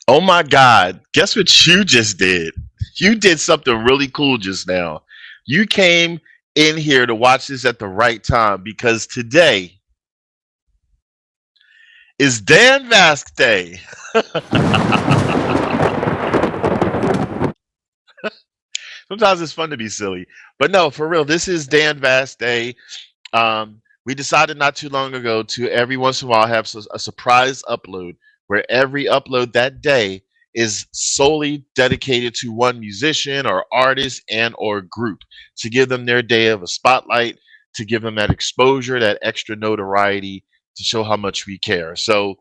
Oh my God. Guess what you just did? You did something really cool just now. You came in here to watch this at the right time because today is Dan Vasc Day. Sometimes it's fun to be silly. But no, for real, this is Dan Vasc Day. We decided not too long ago to every once in a while have a surprise upload where every upload that day is solely dedicated to one musician or artist and or group to give them their day of a spotlight, to give them that exposure, that extra notoriety, to show how much we care. So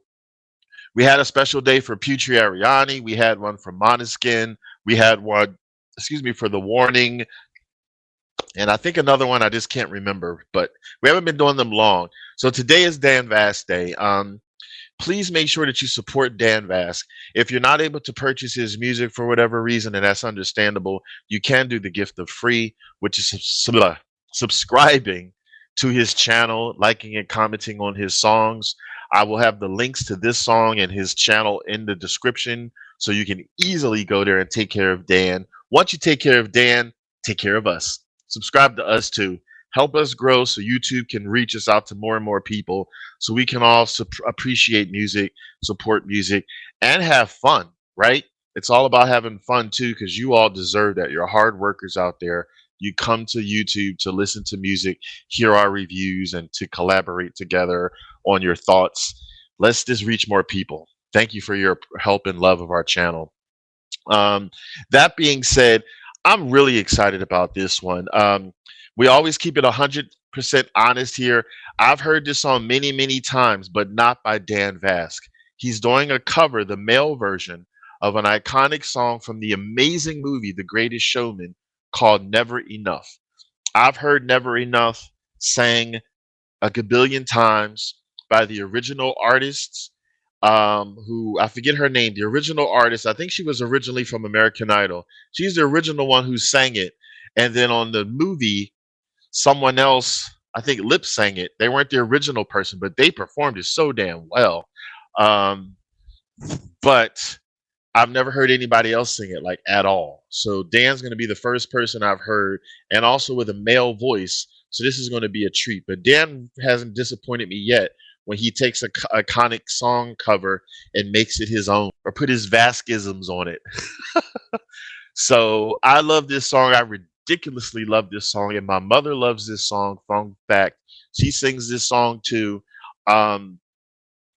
we had a special day for Putri Ariani. We had one for Monoskin. We had one, excuse me, for The Warning, and I think another one I just can't remember, but we haven't been doing them long. So today is Dan Vasc Day. Please make sure that you support Dan Vasc. If you're not able to purchase his music for whatever reason, and that's understandable, you can do the gift of free, which is subscribing to his channel, liking and commenting on his songs. I will have the links to this song and his channel in the description so you can easily go there and take care of Dan. Once you take care of Dan, take care of us. Subscribe to us too. Help us grow so YouTube can reach us out to more and more people so we can all appreciate music, support music, and have fun, right? It's all about having fun too because you all deserve that. You're hard workers out there. You come to YouTube to listen to music, hear our reviews, and to collaborate together on your thoughts. Let's just reach more people. Thank you for your help and love of our channel. Um, that being said, I'm really excited about this one. We always keep it 100% honest here. I've heard this song many, many times, but not by Dan Vasc. He's doing a cover, the male version of an iconic song from the amazing movie, The Greatest Showman, called Never Enough. I've heard Never Enough sang a gabillion times by the original artists, who I forget her name, the original artist. I think she was originally from American Idol. She's the original one who sang it. And then on the movie, someone else, I think, lip sang it. They weren't the original person, but they performed it so damn well. Um, but I've never heard anybody else sing it like at all. So Dan's going to be the first person I've heard, and also with a male voice. So this is going to be a treat. But Dan hasn't disappointed me yet when he takes a iconic song cover and makes it his own or put his Vasquisms on it. So I love this song. I ridiculously love this song, and my mother loves this song. Fun fact, she sings this song too. Um,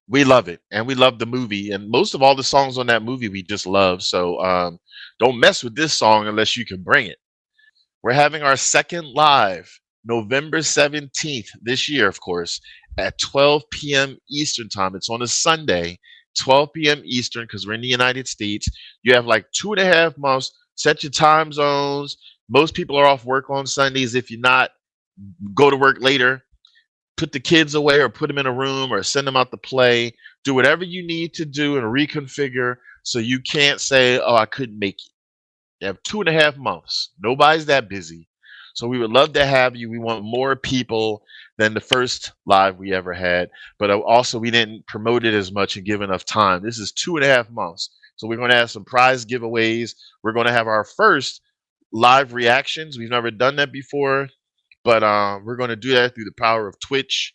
we love it, and we love the movie, and most of all the songs on that movie we just love. So don't mess with this song unless you can bring it. We're having our second live November 17th this year, of course, at 12 p.m. Eastern time. It's on a Sunday, 12 p.m. Eastern, because we're in the United States. You have like 2.5 months. Set your time zones. Most people are off work on Sundays. If you're not, go to work later. Put the kids away or put them in a room or send them out to play. Do whatever you need to do and reconfigure so you can't say, oh, I couldn't make it. You have 2.5 months. Nobody's that busy. So we would love to have you. We want more people than the first live we ever had. But also, we didn't promote it as much and give enough time. This is 2.5 months. So we're going to have some prize giveaways. We're going to have our first live reactions. We've never done that before. But we're going to do that through the power of Twitch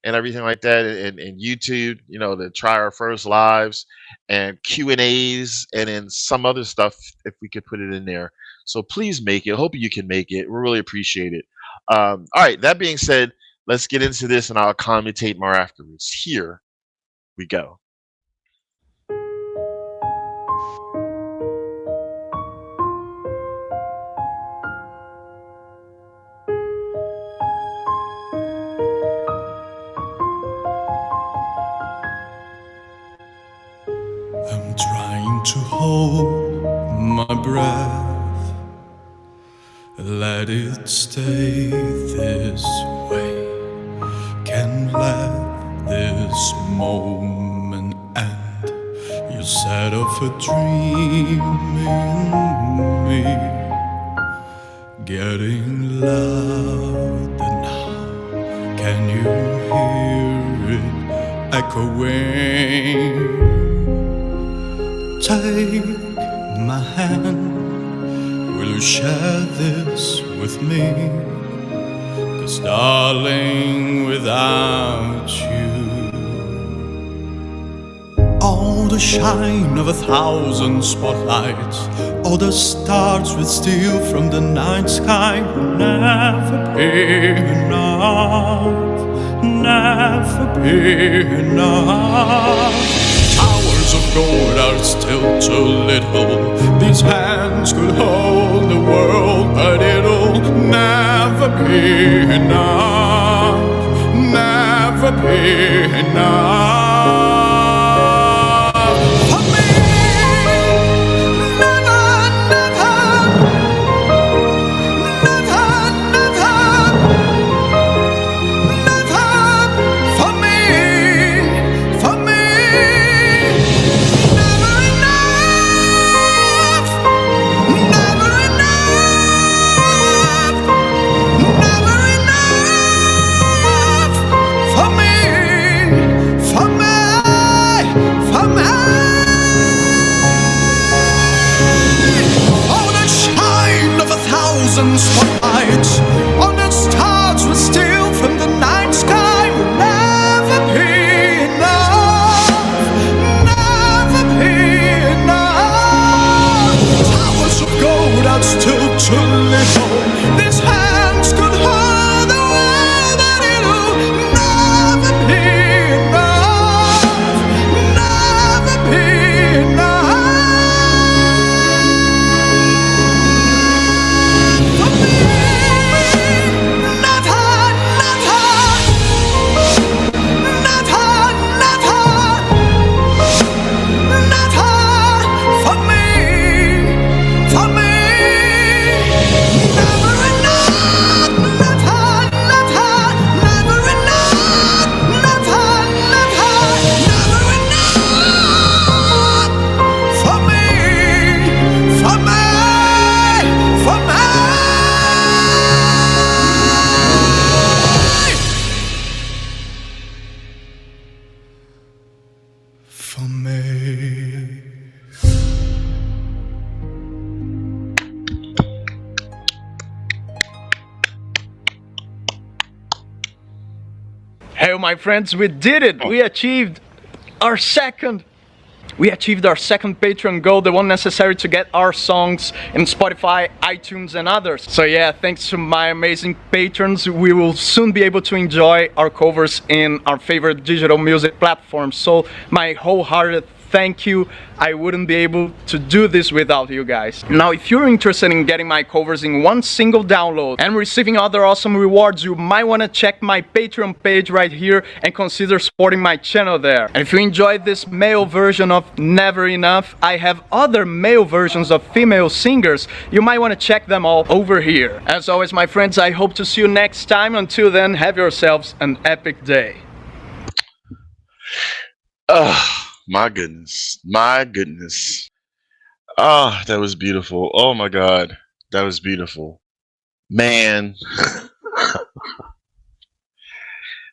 and everything like that, and YouTube, to try our first lives and Q&As, and then some other stuff if we could put it in there. So please make it. Hope you can make it. We really appreciate it. All right, that being said, let's get into this and I'll commentate more afterwards. Here we go. I'm trying to hold my breath, let it stay this way. Can't let this moment end. You set off a dream in me, getting louder now. Can you hear it echoing? Take my hand, will you share this with me? 'Cause darling, without you, all the shine of 1,000 spotlights, all the stars we steal from the night sky will never be enough, never be enough. Towers of gold are still too little. These hands could hold the world, but it'll never be enough, never be enough. For me, never, never, never, never, never. For me, for me, never enough, never enough, never enough. For me, for me, for me. All the shine of 1,000 spotlights, all the stars we steal from the night sky will never be enough, never be enough. Towers of gold are still too little. These hands could hold the world, but it'll never be enough, never be enough. For me, never, never, never, never, never. For me, for me, never enough, never, never, never enough, never, never, never enough. For me, for me, for me. For me. Hey, my friends, we did it! We achieved our second Patreon goal, the one necessary to get our songs in Spotify, iTunes and others. So yeah, thanks to my amazing patrons, we will soon be able to enjoy our covers in our favorite digital music platforms. So my wholehearted thank you. I wouldn't be able to do this without you guys. Now, if you're interested in getting my covers in one single download and receiving other awesome rewards, you might want to check my Patreon page right here and consider supporting my channel there. And if you enjoyed this male version of Never Enough, I have other male versions of female singers. You might want to check them all over here. As always, my friends, I hope to see you next time. Until then, have yourselves an epic day. My goodness. My goodness. Ah, that was beautiful. Oh my God. That was beautiful. Man.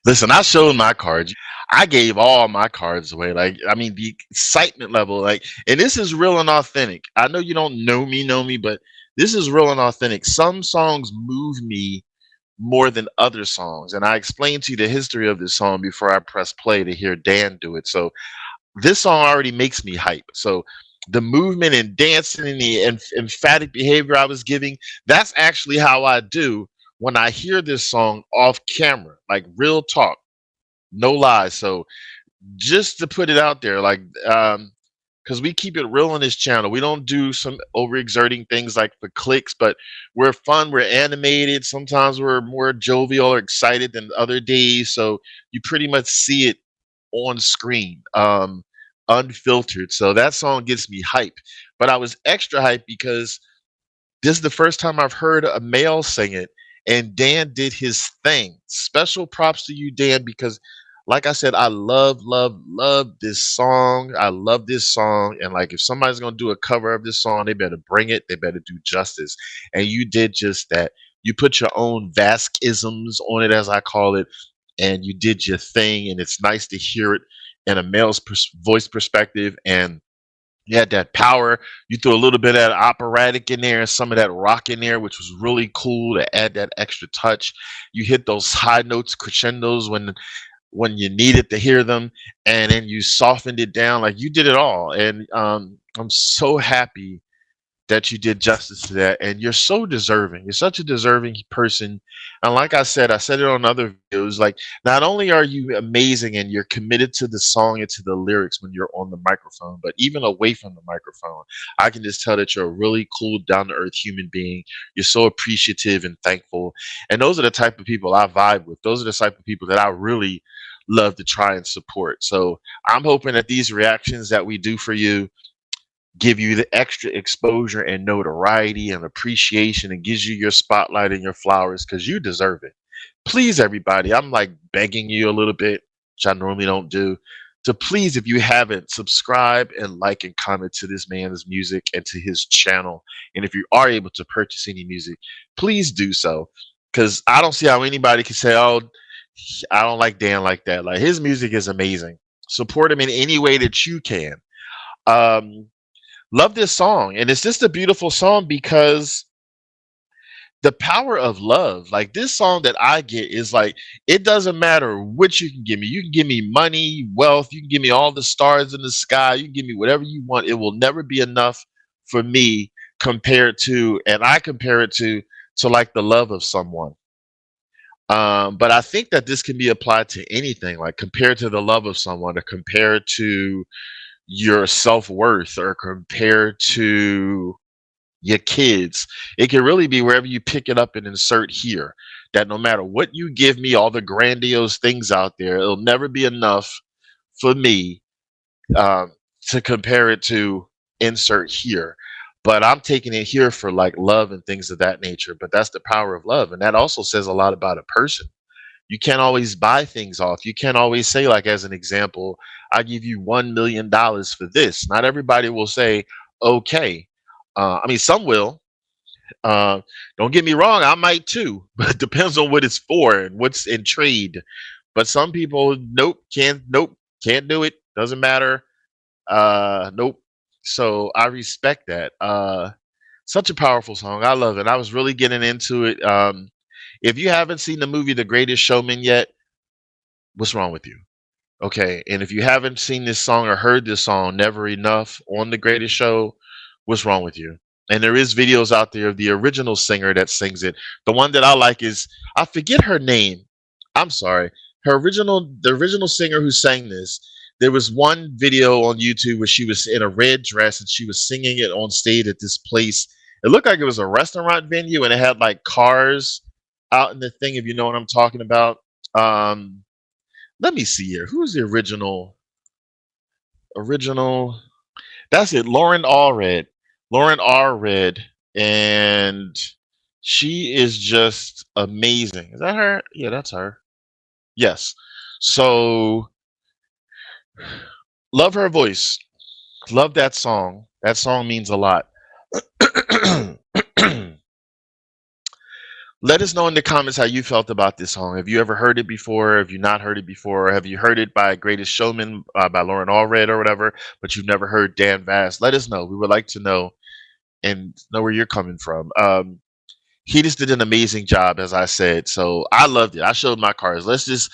Listen, I showed my cards. I gave all my cards away. Like, I mean, the excitement level, like, and this is real and authentic. I know you don't know me, but this is real and authentic. Some songs move me more than other songs. And I explained to you the history of this song before I press play to hear Dan do it. So this song already makes me hype. So the movement and dancing and the emphatic behavior I was giving, that's actually how I do when I hear this song off camera, like real talk, no lies. So just to put it out there, like, because we keep it real on this channel. We don't do some overexerting things like for clicks, but we're fun, we're animated. Sometimes we're more jovial or excited than other days. So you pretty much see it on screen, unfiltered. So that song gets me hype. But I was extra hyped because this is the first time I've heard a male sing it, and Dan did his thing. Special props to you, Dan, because like I said, I love this song. I love this song. And like, if somebody's going to do a cover of this song, they better bring it. They better do justice. And you did just that. You put your own Vasc-isms on it, as I call it, and you did your thing. And it's nice to hear it in a male's voice perspective. And You had that power. You threw a little bit of that operatic in there and some of that rock in there, which was really cool to add that extra touch. You hit those high notes, crescendos when you needed to hear them, and then you softened it down. Like you did it all, and I'm so happy that you did justice to that, and you're so deserving. You're such a deserving person, and like I said it on other videos. Like, not only are you amazing and you're committed to the song and to the lyrics when you're on the microphone, but even away from the microphone, I can just tell that you're a really cool, down to earth human being. You're so appreciative and thankful, and those are the type of people I vibe with. Those are the type of people that I really love to try and support. So I'm hoping that these reactions that we do for you give you the extra exposure and notoriety and appreciation and gives you your spotlight and your flowers because you deserve it. Please, everybody, I'm like begging you a little bit, which I normally don't do, to please, if you haven't, subscribe and like and comment to this man's music and to his channel. And if you are able to purchase any music, please do so. Because I don't see how anybody can say, oh, I don't like Dan like that. Like, his music is amazing. Support him in any way that you can. Um, Love this song, and it's just a beautiful song because the power of love. Like, this song that I get is like, it doesn't matter what you can give me. You can give me money, wealth, you can give me all the stars in the sky, you can give me whatever you want. It will never be enough for me compared to, and I compare it to like the love of someone. But I think that this can be applied to anything, like compared to the love of someone, or compared to your self-worth, or compared to your kids. It can really be wherever you pick it up and insert here. That no matter what you give me, all the grandiose things out there, it'll never be enough for me, um, to compare it to insert here. But I'm taking it here for like love and things of that nature. But that's the power of love. And that also says a lot about a person. You can't always buy things off. You can't always say, like, as an example, I give you $1 million for this. Not everybody will say, okay. I mean, some will. Uh, don't get me wrong, I might too, but it depends on what it's for and what's in trade. But some people, nope, can't do it. Doesn't matter. Nope. So I respect that. Such a powerful song. I love it. I was really getting into it. If you haven't seen the movie The Greatest Showman yet, what's wrong with you? Okay, and if you haven't seen this song or heard this song, Never Enough, on The Greatest Show, what's wrong with you? And there is videos out there of the original singer that sings it. The one that I like is, I forget her name. I'm sorry. The original singer who sang this, there was one video on YouTube where she was in a red dress and she was singing it on stage at this place. It looked like it was a restaurant venue and it had like cars out in the thing, if you know what I'm talking about. Um, Let me see here. Who's the original? That's it. Lauren Allred, and she is just amazing. Is that her? Yeah, that's her. Yes. So love her voice. Love that song. That song means a lot. Let us know in the comments how you felt about this song. Have you ever heard it before? Have you not heard it before? Have you heard it by Greatest Showman, by Lauren Allred or whatever, but you've never heard Dan Vasc? Let us know. We would like to know and know where you're coming from. He just did an amazing job, as I said. So I loved it. I showed my cards. Let's just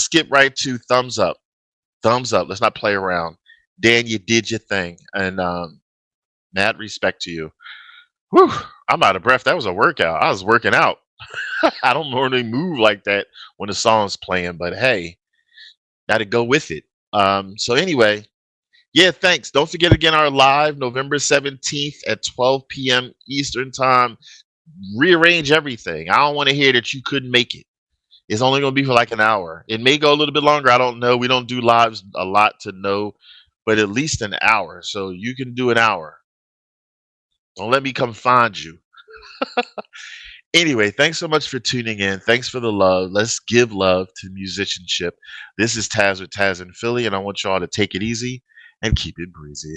skip right to thumbs up. Thumbs up. Let's not play around. Dan, you did your thing, and mad respect to you. Whew, I'm out of breath. That was a workout. I was working out. I don't normally move like that when the song's playing, but hey, got to go with it. So anyway, yeah, thanks. Don't forget again our live November 17th at 12 p.m. Eastern time. Rearrange everything. I don't want to hear that you couldn't make it. It's only going to be for like an hour. It may go a little bit longer. I don't know. We don't do lives a lot to know, but at least an hour. So you can do an hour. Don't let me come find you. Anyway, thanks so much for tuning in. Thanks for the love. Let's give love to musicianship. This is Tazzz with Tazzz in Philly, and I want y'all to take it easy and keep it breezy.